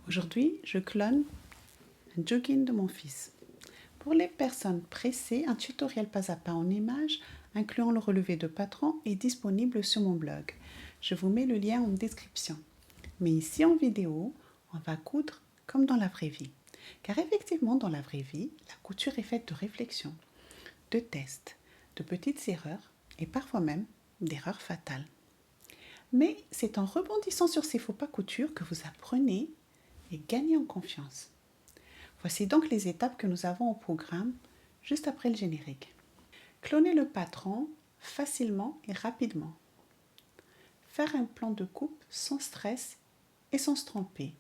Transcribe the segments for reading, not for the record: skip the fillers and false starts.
Aujourd'hui, je clone un jogging de mon fils. Pour les personnes pressées, un tutoriel pas à pas en images, incluant le relevé de patron, est disponible sur mon blog. Je vous mets le lien en description. Mais ici en vidéo, on va coudre comme dans la vraie vie. Car effectivement, dans la vraie vie, la couture est faite de réflexion, de tests, de petites erreurs et parfois même d'erreurs fatales. Mais c'est en rebondissant sur ces faux pas couture que vous apprenez et gagnez en confiance. Voici donc les étapes que nous avons au programme juste après le générique. Cloner le patron facilement et rapidement. Faire un plan de coupe sans stress et sans se tromper.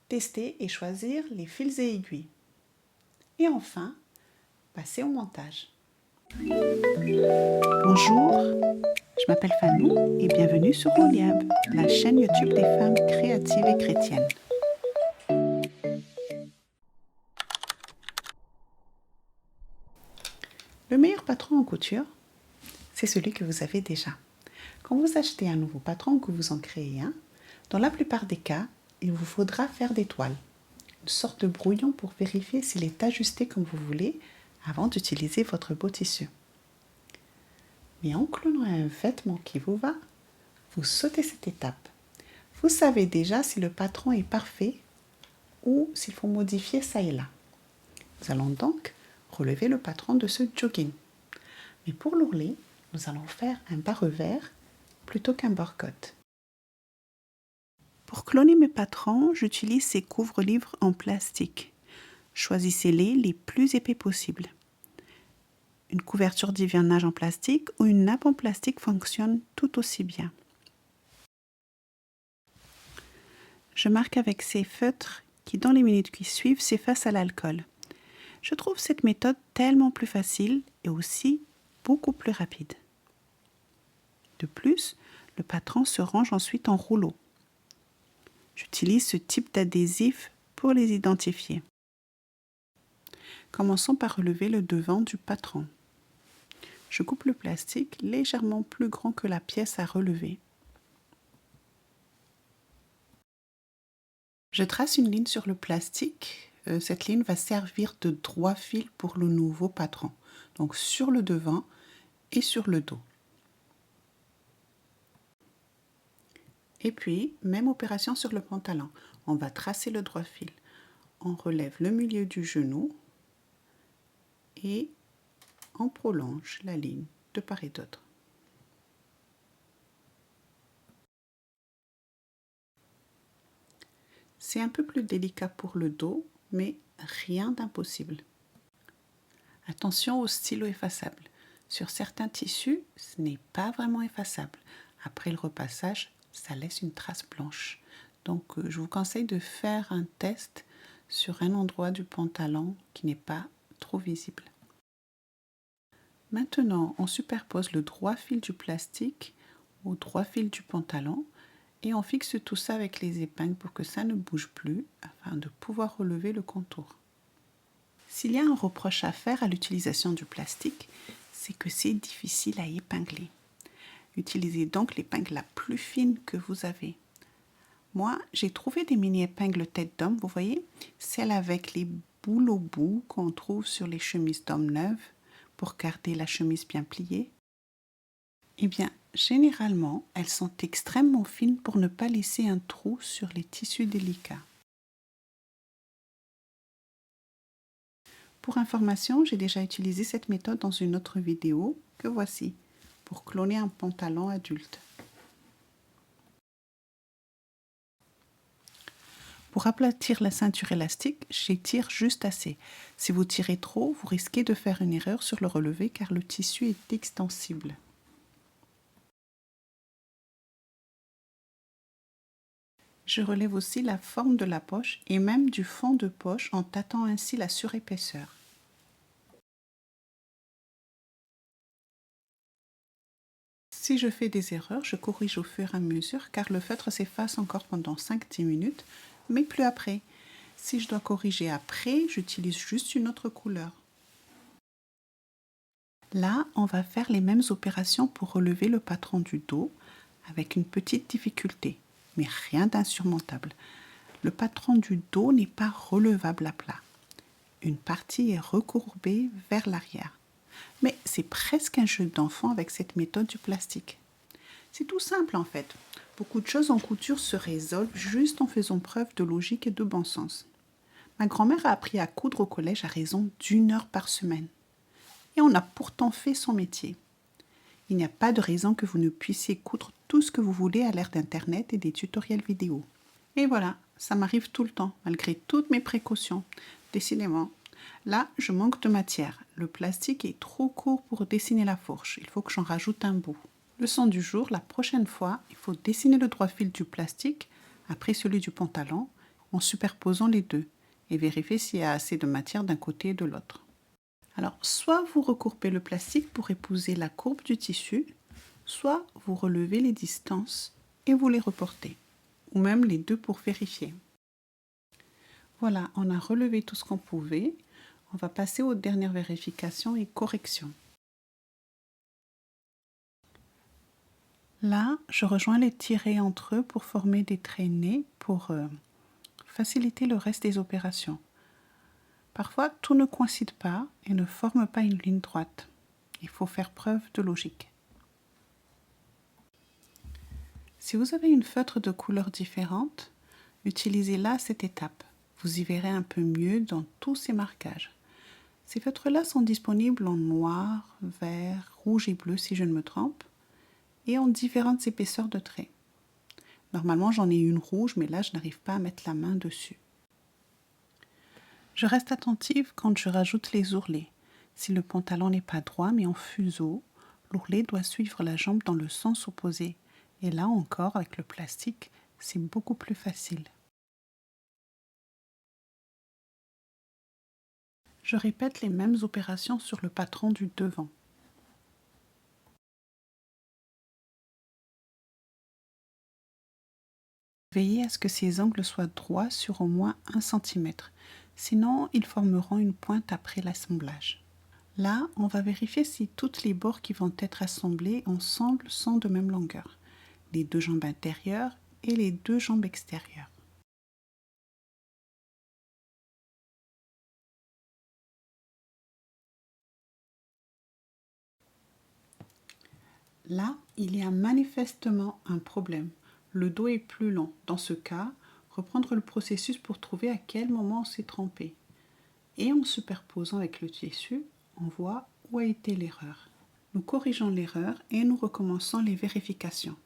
Tester et choisir les fils et aiguilles. Et enfin, passer au montage. Bonjour, je m'appelle Fanou et bienvenue sur Oliab, la chaîne YouTube des femmes créatives et chrétiennes. Le meilleur patron en couture, c'est celui que vous avez déjà. Quand vous achetez un nouveau patron ou que vous en créez un, dans la plupart des cas, il vous faudra faire des toiles, une sorte de brouillon pour vérifier s'il est ajusté comme vous voulez avant d'utiliser votre beau tissu. Mais en clonant un vêtement qui vous va, vous sautez cette étape. Vous savez déjà si le patron est parfait ou s'il faut modifier ça et là. Nous allons donc relever le patron de ce jogging. Mais pour l'ourlet, nous allons faire un bas revers plutôt qu'un bord-côte. Pour cloner mes patrons, j'utilise ces couvre-livres en plastique. Choisissez-les les plus épais possibles. Une couverture d'hivernage en plastique ou une nappe en plastique fonctionne tout aussi bien. Je marque avec ces feutres qui, dans les minutes qui suivent, s'effacent à l'alcool. Je trouve cette méthode tellement plus facile et aussi beaucoup plus rapide. De plus, le patron se range ensuite en rouleau. J'utilise ce type d'adhésif pour les identifier. Commençons par relever le devant du patron. Je coupe le plastique légèrement plus grand que la pièce à relever. Je trace une ligne sur le plastique. Cette ligne va servir de droit fil pour le nouveau patron. Donc sur le devant et sur le dos. Et puis, même opération sur le pantalon. On va tracer le droit fil. On relève le milieu du genou et on prolonge la ligne de part et d'autre. C'est un peu plus délicat pour le dos, mais rien d'impossible. Attention au stylo effaçable. Sur certains tissus, ce n'est pas vraiment effaçable. Après le repassage, ça laisse une trace blanche. Donc, je vous conseille de faire un test sur un endroit du pantalon qui n'est pas trop visible. Maintenant, on superpose le droit fil du plastique au droit fil du pantalon et on fixe tout ça avec les épingles pour que ça ne bouge plus afin de pouvoir relever le contour. S'il y a un reproche à faire à l'utilisation du plastique, c'est que c'est difficile à épingler. Utilisez donc l'épingle la plus fine que vous avez. Moi, j'ai trouvé des mini-épingles tête d'homme, vous voyez, celles avec les boules au bout qu'on trouve sur les chemises d'homme neuves pour garder la chemise bien pliée. Eh bien, généralement, elles sont extrêmement fines pour ne pas laisser un trou sur les tissus délicats. Pour information, j'ai déjà utilisé cette méthode dans une autre vidéo que voici, pour cloner un pantalon adulte. Pour aplatir la ceinture élastique, j'étire juste assez. Si vous tirez trop, vous risquez de faire une erreur sur le relevé car le tissu est extensible. Je relève aussi la forme de la poche et même du fond de poche en tâtant ainsi la surépaisseur. Si je fais des erreurs, je corrige au fur et à mesure car le feutre s'efface encore pendant 5-10 minutes, mais plus après. Si je dois corriger après, j'utilise juste une autre couleur. Là, on va faire les mêmes opérations pour relever le patron du dos avec une petite difficulté, mais rien d'insurmontable. le patron du dos n'est pas relevable à plat. Une partie est recourbée vers l'arrière. Mais c'est presque un jeu d'enfant avec cette méthode du plastique. C'est tout simple en fait. Beaucoup de choses en couture se résolvent juste en faisant preuve de logique et de bon sens. Ma grand-mère a appris à coudre au collège à raison d'1 heure par semaine. Et on a pourtant fait son métier. Il n'y a pas de raison que vous ne puissiez coudre tout ce que vous voulez à l'ère d'Internet et des tutoriels vidéo. Et voilà, ça m'arrive tout le temps, malgré toutes mes précautions. Décidément, là, je manque de matière. Le plastique est trop court pour dessiner la fourche. Il faut que j'en rajoute un bout. Leçon du jour, la prochaine fois, il faut dessiner le droit fil du plastique après celui du pantalon en superposant les deux et vérifier s'il y a assez de matière d'un côté et de l'autre. Alors, soit vous recourbez le plastique pour épouser la courbe du tissu, soit vous relevez les distances et vous les reportez, ou même les deux pour vérifier. Voilà, on a relevé tout ce qu'on pouvait. On va passer aux dernières vérifications et corrections. Là, je rejoins les tirets entre eux pour former des traînées pour faciliter le reste des opérations. Parfois, tout ne coïncide pas et ne forme pas une ligne droite. Il faut faire preuve de logique. Si vous avez une feutre de couleurs différentes, utilisez-la à cette étape. Vous y verrez un peu mieux dans tous ces marquages. Ces feutres-là sont disponibles en noir, vert, rouge et bleu si je ne me trompe, et en différentes épaisseurs de traits. Normalement, j'en ai une rouge, mais là, je n'arrive pas à mettre la main dessus. Je reste attentive quand je rajoute les ourlets. Si le pantalon n'est pas droit mais en fuseau, l'ourlet doit suivre la jambe dans le sens opposé. Et là encore, avec le plastique, c'est beaucoup plus facile. Je répète les mêmes opérations sur le patron du devant. Veillez à ce que ces angles soient droits sur au moins 1 cm. Sinon, ils formeront une pointe après l'assemblage. Là, on va vérifier si toutes les bords qui vont être assemblés ensemble sont de même longueur. Les deux jambes intérieures et les deux jambes extérieures. Là, il y a manifestement un problème. Le dos est plus long. Dans ce cas, reprendre le processus pour trouver à quel moment on s'est trompé. Et en superposant avec le tissu, on voit où a été l'erreur. Nous corrigeons l'erreur et nous recommençons les vérifications.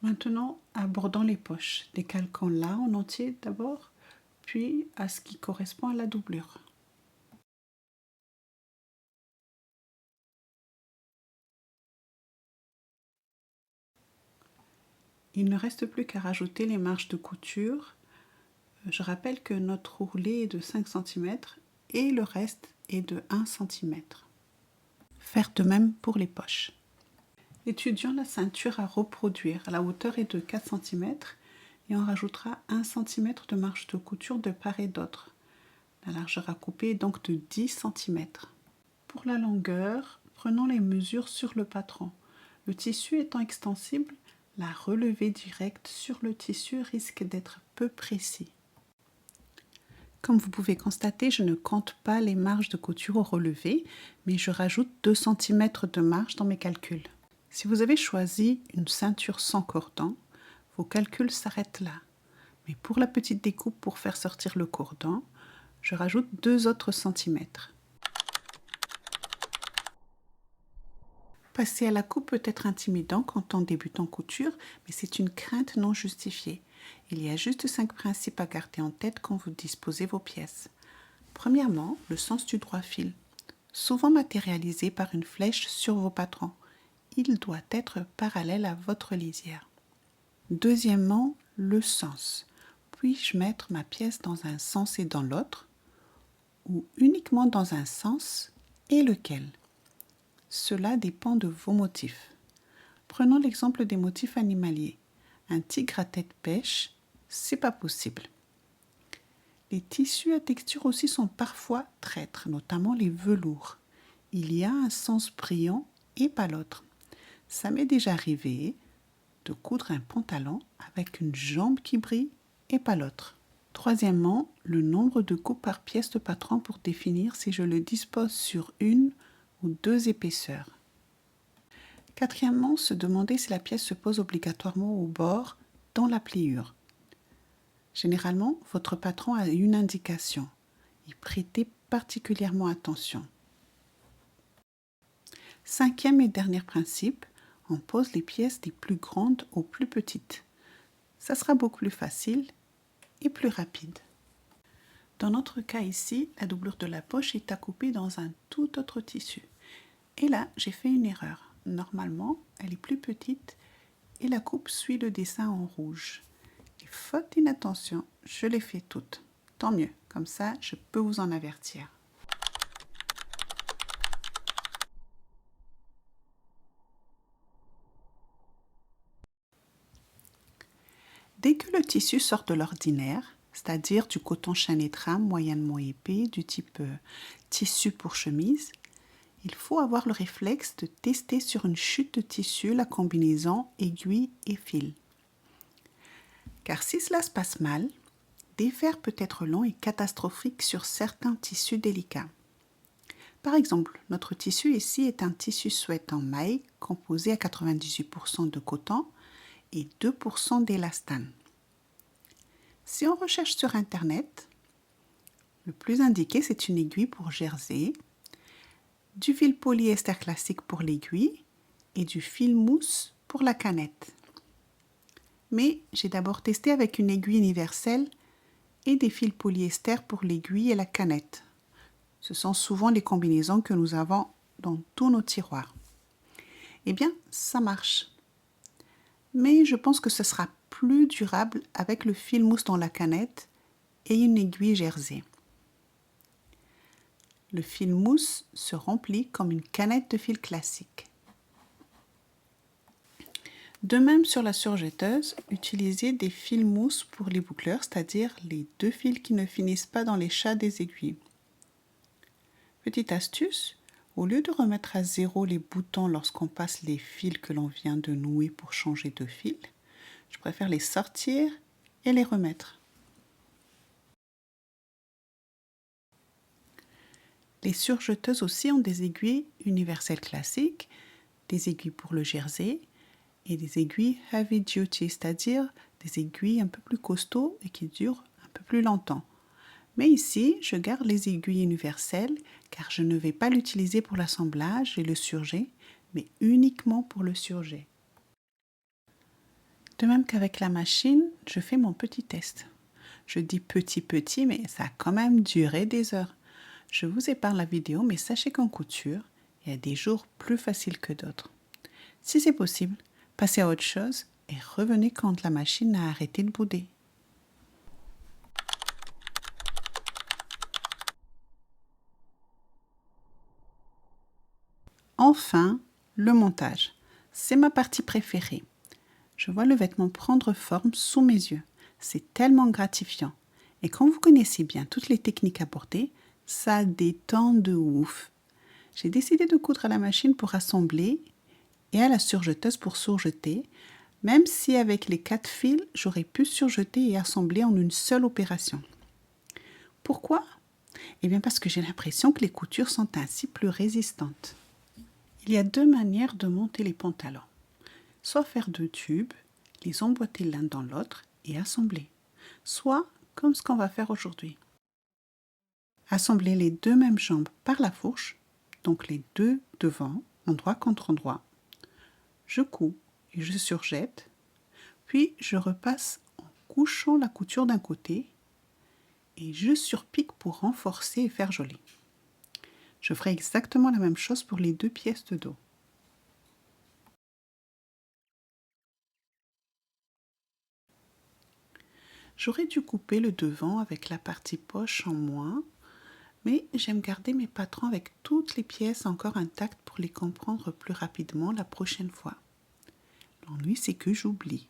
Maintenant, abordons les poches, décalquant là en entier d'abord, puis à ce qui correspond à la doublure. Il ne reste plus qu'à rajouter les marges de couture. Je rappelle que notre ourlet est de 5 cm et le reste est de 1 cm. Faire de même pour les poches. Étudions la ceinture à reproduire. La hauteur est de 4 cm et on rajoutera 1 cm de marge de couture de part et d'autre. La largeur à couper est donc de 10 cm. Pour la longueur, prenons les mesures sur le patron. Le tissu étant extensible, la relevée directe sur le tissu risque d'être peu précis. Comme vous pouvez constater, je ne compte pas les marges de couture au relevé, mais je rajoute 2 cm de marge dans mes calculs. Si vous avez choisi une ceinture sans cordon, vos calculs s'arrêtent là. Mais pour la petite découpe pour faire sortir le cordon, je rajoute 2 autres centimètres. Passer à la coupe peut être intimidant quand on débute en couture, mais c'est une crainte non justifiée. Il y a juste 5 principes à garder en tête quand vous disposez vos pièces. Premièrement, le sens du droit fil, souvent matérialisé par une flèche sur vos patrons. Il doit être parallèle à votre lisière. Deuxièmement, le sens. Puis-je mettre ma pièce dans un sens et dans l'autre, ou uniquement dans un sens, et lequel? Cela dépend de vos motifs. Prenons l'exemple des motifs animaliers. Un tigre à tête pêche, c'est pas possible. Les tissus à texture aussi sont parfois traîtres, notamment les velours. Il y a un sens brillant et pas l'autre. Ça m'est déjà arrivé de coudre un pantalon avec une jambe qui brille et pas l'autre. Troisièmement, le nombre de coupes par pièce de patron pour définir si je le dispose sur une ou deux épaisseurs. Quatrièmement, se demander si la pièce se pose obligatoirement au bord dans la pliure. Généralement, votre patron a une indication. Y prêtez particulièrement attention. Cinquième et dernier principe, on pose les pièces des plus grandes aux plus petites. Ça sera beaucoup plus facile et plus rapide. Dans notre cas ici, la doublure de la poche est à couper dans un tout autre tissu. Et là, j'ai fait une erreur. Normalement, elle est plus petite et la coupe suit le dessin en rouge. Et faute d'inattention, je l'ai fait toute. Tant mieux, comme ça, je peux vous en avertir. Dès que le tissu sort de l'ordinaire, c'est-à-dire du coton chaîné trame moyennement épais du type tissu pour chemise, il faut avoir le réflexe de tester sur une chute de tissu la combinaison aiguille et fil. Car si cela se passe mal, défaire peut être long et catastrophique sur certains tissus délicats. Par exemple, notre tissu ici est un tissu sweat en maille composé à 98% de coton et 2% d'élastane. Si on recherche sur Internet, le plus indiqué c'est une aiguille pour jersey, du fil polyester classique pour l'aiguille et du fil mousse pour la canette. Mais j'ai d'abord testé avec une aiguille universelle et des fils polyester pour l'aiguille et la canette. Ce sont souvent les combinaisons que nous avons dans tous nos tiroirs. Eh bien, ça marche. Mais je pense que ce sera plus durable avec le fil mousse dans la canette et une aiguille jersey. Le fil mousse se remplit comme une canette de fil classique. De même sur la surjetteuse, utilisez des fils mousse pour les boucleurs, c'est-à-dire les deux fils qui ne finissent pas dans les chats des aiguilles. Petite astuce, au lieu de remettre à zéro les boutons lorsqu'on passe les fils que l'on vient de nouer pour changer de fil, je préfère les sortir et les remettre. Les surjeteuses aussi ont des aiguilles universelles classiques, des aiguilles pour le jersey et des aiguilles heavy duty, c'est-à-dire des aiguilles un peu plus costauds et qui durent un peu plus longtemps. Mais ici, je garde les aiguilles universelles car je ne vais pas l'utiliser pour l'assemblage et le surjet, mais uniquement pour le surjet. De même qu'avec la machine, je fais mon petit test. Je dis petit, mais ça a quand même duré des heures. Je vous épargne la vidéo, mais sachez qu'en couture, il y a des jours plus faciles que d'autres. Si c'est possible, passez à autre chose et revenez quand la machine a arrêté de bouder. Enfin, le montage. C'est ma partie préférée. Je vois le vêtement prendre forme sous mes yeux. C'est tellement gratifiant. Et quand vous connaissez bien toutes les techniques abordées, ça détend de ouf. J'ai décidé de coudre à la machine pour assembler et à la surjeteuse pour surjeter, même si avec les 4 fils, j'aurais pu surjeter et assembler en une seule opération. Pourquoi? Eh bien parce que j'ai l'impression que les coutures sont ainsi plus résistantes. Il y a 2 manières de monter les pantalons. Soit faire 2 tubes, les emboîter l'un dans l'autre et assembler. Soit comme ce qu'on va faire aujourd'hui. Assembler les 2 mêmes jambes par la fourche, donc les 2 devant, endroit contre endroit. Je couds et je surjette, puis je repasse en couchant la couture d'un côté et je surpique pour renforcer et faire joli. Je ferai exactement la même chose pour les 2 pièces de dos. J'aurais dû couper le devant avec la partie poche en moins, mais j'aime garder mes patrons avec toutes les pièces encore intactes pour les comprendre plus rapidement la prochaine fois. L'ennui, c'est que j'oublie.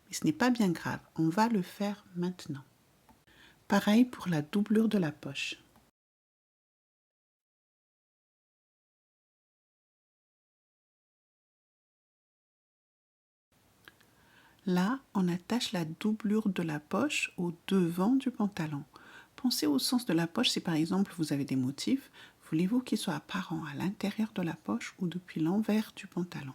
Mais ce n'est pas bien grave, on va le faire maintenant. Pareil pour la doublure de la poche. Là, on attache la doublure de la poche au devant du pantalon. Pensez au sens de la poche si par exemple vous avez des motifs. Voulez-vous qu'ils soient apparents à l'intérieur de la poche ou depuis l'envers du pantalon?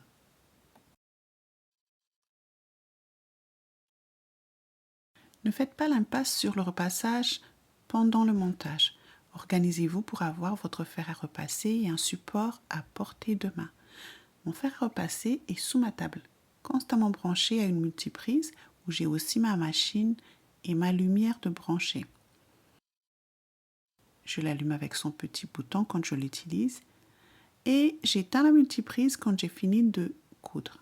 Ne faites pas l'impasse sur le repassage pendant le montage. Organisez-vous pour avoir votre fer à repasser et un support à portée de main. Mon fer à repasser est sous ma table, constamment branché à une multiprise où j'ai aussi ma machine et ma lumière de brancher. Je l'allume avec son petit bouton quand je l'utilise et j'éteins la multiprise quand j'ai fini de coudre.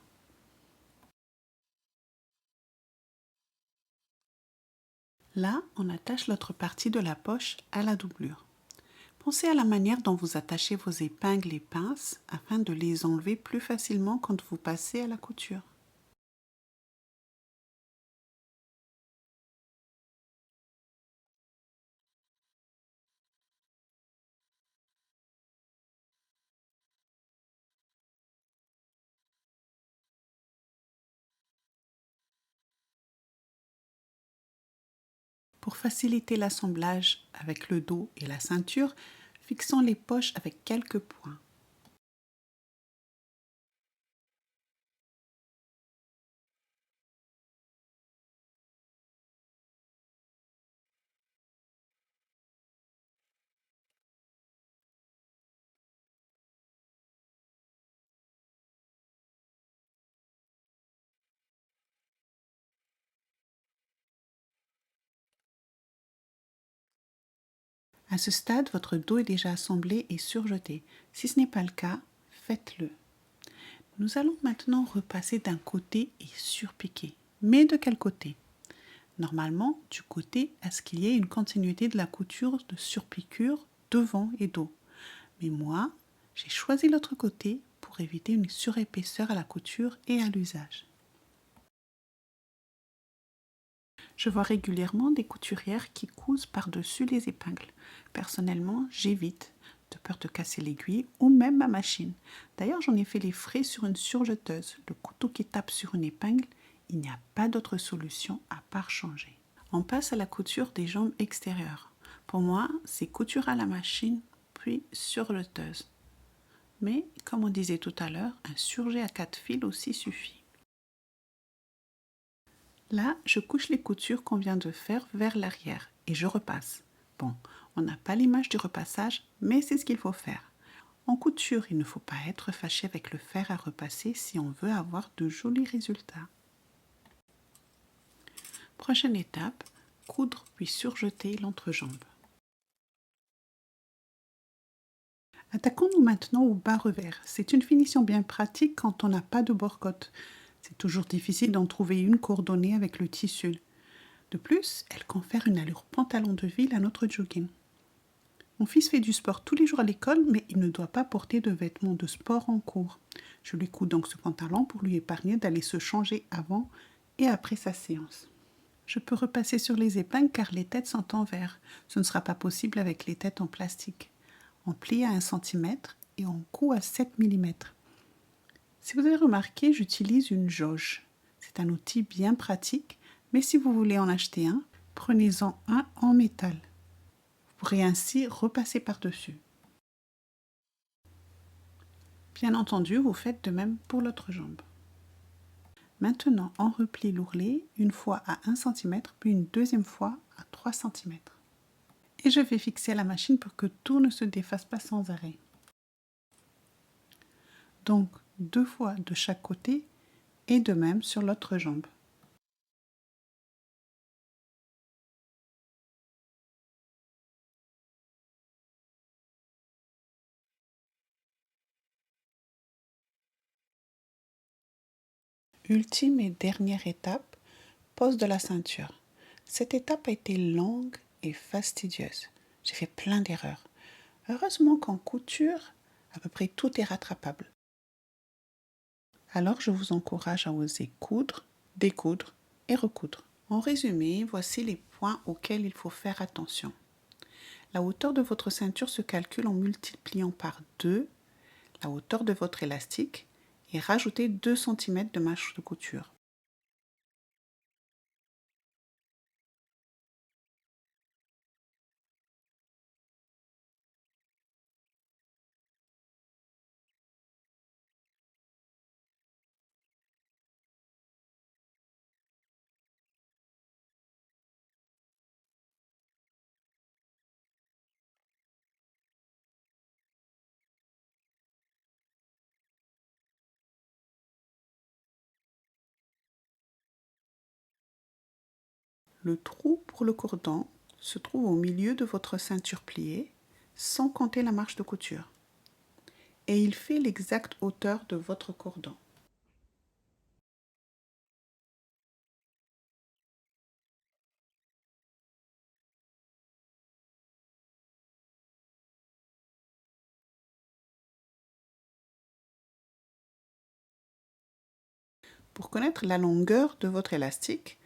Là, on attache l'autre partie de la poche à la doublure. Pensez à la manière dont vous attachez vos épingles et pinces afin de les enlever plus facilement quand vous passez à la couture. Pour faciliter l'assemblage avec le dos et la ceinture, fixons les poches avec quelques points. À ce stade, votre dos est déjà assemblé et surjeté. Si ce n'est pas le cas, faites-le. Nous allons maintenant repasser d'un côté et surpiquer. Mais de quel côté? Normalement, du côté à ce qu'il y ait une continuité de la couture de surpiqûre devant et dos. Mais moi, j'ai choisi l'autre côté pour éviter une surépaisseur à la couture et à l'usage. Je vois régulièrement des couturières qui cousent par-dessus les épingles. Personnellement, j'évite, de peur de casser l'aiguille ou même ma machine. D'ailleurs, j'en ai fait les frais sur une surjeteuse. Le couteau qui tape sur une épingle, il n'y a pas d'autre solution à part changer. On passe à la couture des jambes extérieures. Pour moi, c'est couture à la machine, puis surjeteuse. Mais, comme on disait tout à l'heure, un surjet à 4 fils aussi suffit. Là, je couche les coutures qu'on vient de faire vers l'arrière et je repasse. Bon, on n'a pas l'image du repassage, mais c'est ce qu'il faut faire. En couture, il ne faut pas être fâché avec le fer à repasser si on veut avoir de jolis résultats. Prochaine étape, coudre puis surjeter l'entrejambe. Attaquons-nous maintenant au bas revers. C'est une finition bien pratique quand on n'a pas de bord-côte. C'est toujours difficile d'en trouver une coordonnée avec le tissu. De plus, elle confère une allure pantalon de ville à notre jogging. Mon fils fait du sport tous les jours à l'école, mais il ne doit pas porter de vêtements de sport en cours. Je lui couds donc ce pantalon pour lui épargner d'aller se changer avant et après sa séance. Je peux repasser sur les épingles car les têtes sont en verre. Ce ne sera pas possible avec les têtes en plastique. On plie à 1 cm et on coud à 7 mm. Si vous avez remarqué, j'utilise une jauge. C'est un outil bien pratique, mais si vous voulez en acheter un, prenez-en un en métal. Vous pourrez ainsi repasser par-dessus. Bien entendu, vous faites de même pour l'autre jambe. Maintenant, on replie l'ourlet une fois à 1 cm, puis une deuxième fois à 3 cm. Et je vais fixer la machine pour que tout ne se défasse pas sans arrêt. Donc, 2 fois de chaque côté et de même sur l'autre jambe. Ultime et dernière étape, pose de la ceinture. Cette étape a été longue et fastidieuse. J'ai fait plein d'erreurs. Heureusement qu'en couture, à peu près tout est rattrapable. Alors je vous encourage à oser coudre, découdre et recoudre. En résumé, voici les points auxquels il faut faire attention. La hauteur de votre ceinture se calcule en multipliant par 2 la hauteur de votre élastique et rajoutez 2 cm de manche de couture. Le trou pour le cordon se trouve au milieu de votre ceinture pliée, sans compter la marche de couture. Et il fait l'exacte hauteur de votre cordon. Pour connaître la longueur de votre élastique,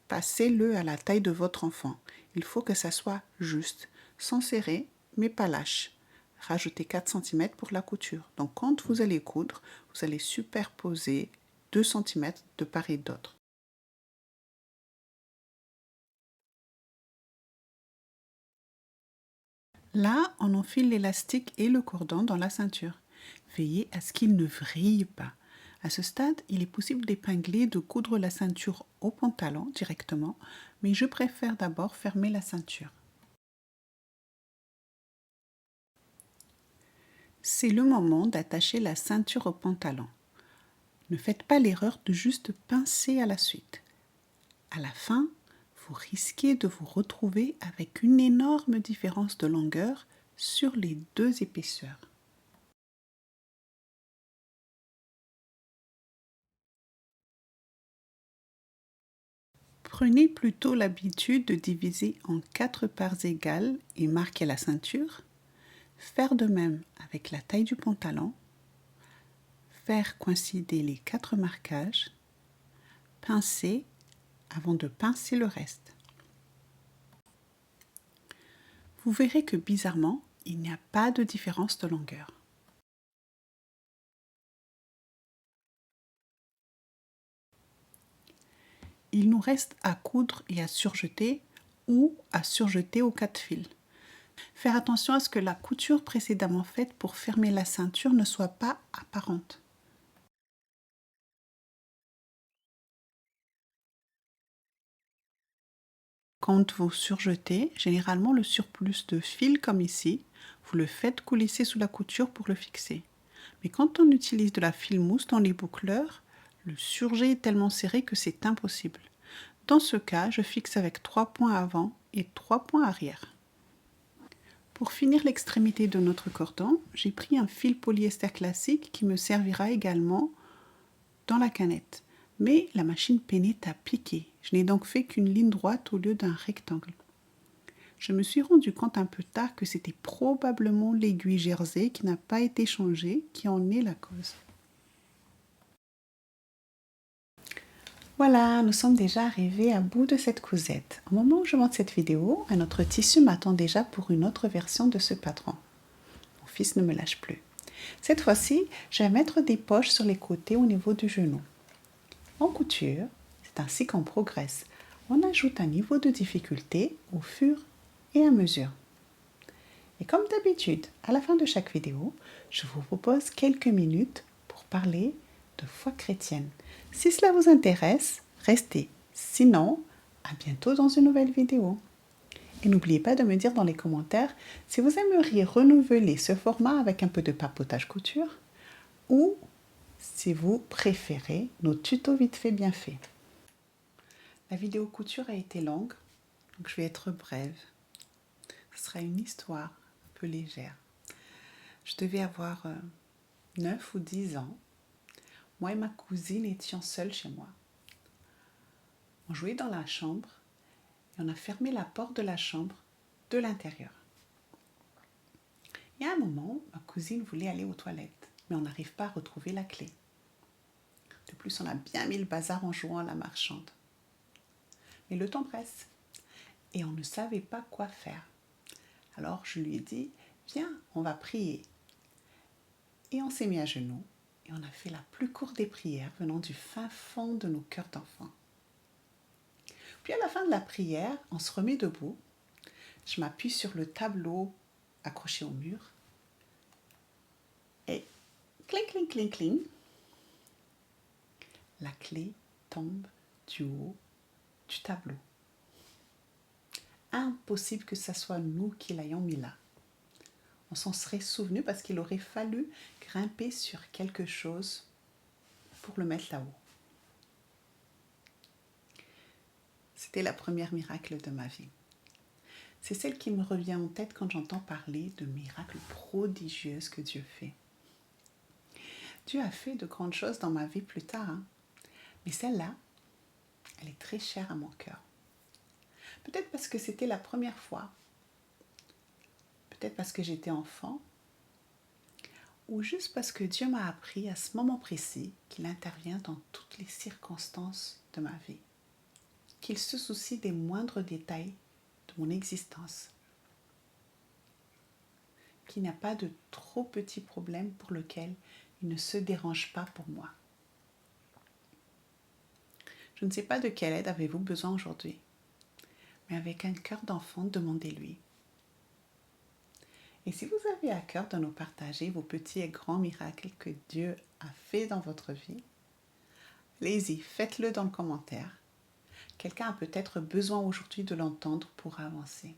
passez-le à la taille de votre enfant. Il faut que ça soit juste, sans serrer, mais pas lâche. Rajoutez 4 cm pour la couture. Donc quand vous allez coudre, vous allez superposer 2 cm de part et d'autre. Là, on enfile l'élastique et le cordon dans la ceinture. Veillez à ce qu'il ne vrille pas. À ce stade, il est possible d'épingler, de coudre la ceinture au pantalon directement, mais je préfère d'abord fermer la ceinture. C'est le moment d'attacher la ceinture au pantalon. Ne faites pas l'erreur de juste pincer à la suite. À la fin, vous risquez de vous retrouver avec une énorme différence de longueur sur les deux épaisseurs. Prenez plutôt l'habitude de diviser en 4 parts égales et marquer la ceinture. Faire de même avec la taille du pantalon. Faire coïncider les 4 marquages. Pincer avant de pincer le reste. Vous verrez que bizarrement, il n'y a pas de différence de longueur. Il nous reste à coudre et à surjeter ou à surjeter au 4 fils. Faire attention à ce que la couture précédemment faite pour fermer la ceinture ne soit pas apparente. Quand vous surjetez, généralement le surplus de fil comme ici, vous le faites coulisser sous la couture pour le fixer. Mais quand on utilise de la fil mousse dans les boucleurs, le surjet est tellement serré que c'est impossible. Dans ce cas, je fixe avec 3 points avant et 3 points arrière. Pour finir l'extrémité de notre cordon, j'ai pris un fil polyester classique qui me servira également dans la canette. Mais la machine peinait à piquer. Je n'ai donc fait qu'une ligne droite au lieu d'un rectangle. Je me suis rendu compte un peu tard que c'était probablement l'aiguille jersey qui n'a pas été changée qui en est la cause. Voilà, nous sommes déjà arrivés à bout de cette cousette. Au moment où je monte cette vidéo, un autre tissu m'attend déjà pour une autre version de ce patron. Mon fils ne me lâche plus. Cette fois-ci, je vais mettre des poches sur les côtés au niveau du genou. En couture, c'est ainsi qu'on progresse. On ajoute un niveau de difficulté au fur et à mesure. Et comme d'habitude, à la fin de chaque vidéo, je vous propose quelques minutes pour parler de foi chrétienne. Si cela vous intéresse, restez. Sinon, à bientôt dans une nouvelle vidéo. Et n'oubliez pas de me dire dans les commentaires si vous aimeriez renouveler ce format avec un peu de papotage couture ou si vous préférez nos tutos vite fait bien fait. La vidéo couture a été longue, donc je vais être brève. Ce sera une histoire un peu légère. Je devais avoir 9 ou 10 ans. Moi et ma cousine étions seuls chez moi. On jouait dans la chambre et on a fermé la porte de la chambre de l'intérieur. Il y a un moment, ma cousine voulait aller aux toilettes, mais on n'arrive pas à retrouver la clé. De plus, on a bien mis le bazar en jouant à la marchande. Mais le temps presse. et on ne savait pas quoi faire. Alors je lui ai dit, viens, on va prier. Et on s'est mis à genoux et on a fait la plus courte des prières venant du fin fond de nos cœurs d'enfants. Puis à la fin de la prière, on se remet debout. Je m'appuie sur le tableau accroché au mur et cling, cling, cling, cling, la clé tombe du haut du tableau. Impossible que ce soit nous qui l'ayons mis là. On s'en serait souvenu parce qu'il aurait fallu grimper sur quelque chose pour le mettre là-haut. C'était la première miracle de ma vie. C'est celle qui me revient en tête quand j'entends parler de miracles prodigieux que Dieu fait. Dieu a fait de grandes choses dans ma vie plus tard, mais celle-là, elle est très chère à mon cœur. Peut-être parce que c'était la première fois, peut-être parce que j'étais enfant, ou juste parce que Dieu m'a appris à ce moment précis qu'il intervient dans toutes les circonstances de ma vie, qu'il se soucie des moindres détails de mon existence, qu'il n'y a pas de trop petits problèmes pour lesquels il ne se dérange pas pour moi. Je ne sais pas de quelle aide avez-vous besoin aujourd'hui, mais avec un cœur d'enfant, demandez-lui. Et si vous avez à cœur de nous partager vos petits et grands miracles que Dieu a fait dans votre vie, allez-y, faites-le dans le commentaire. Quelqu'un a peut-être besoin aujourd'hui de l'entendre pour avancer.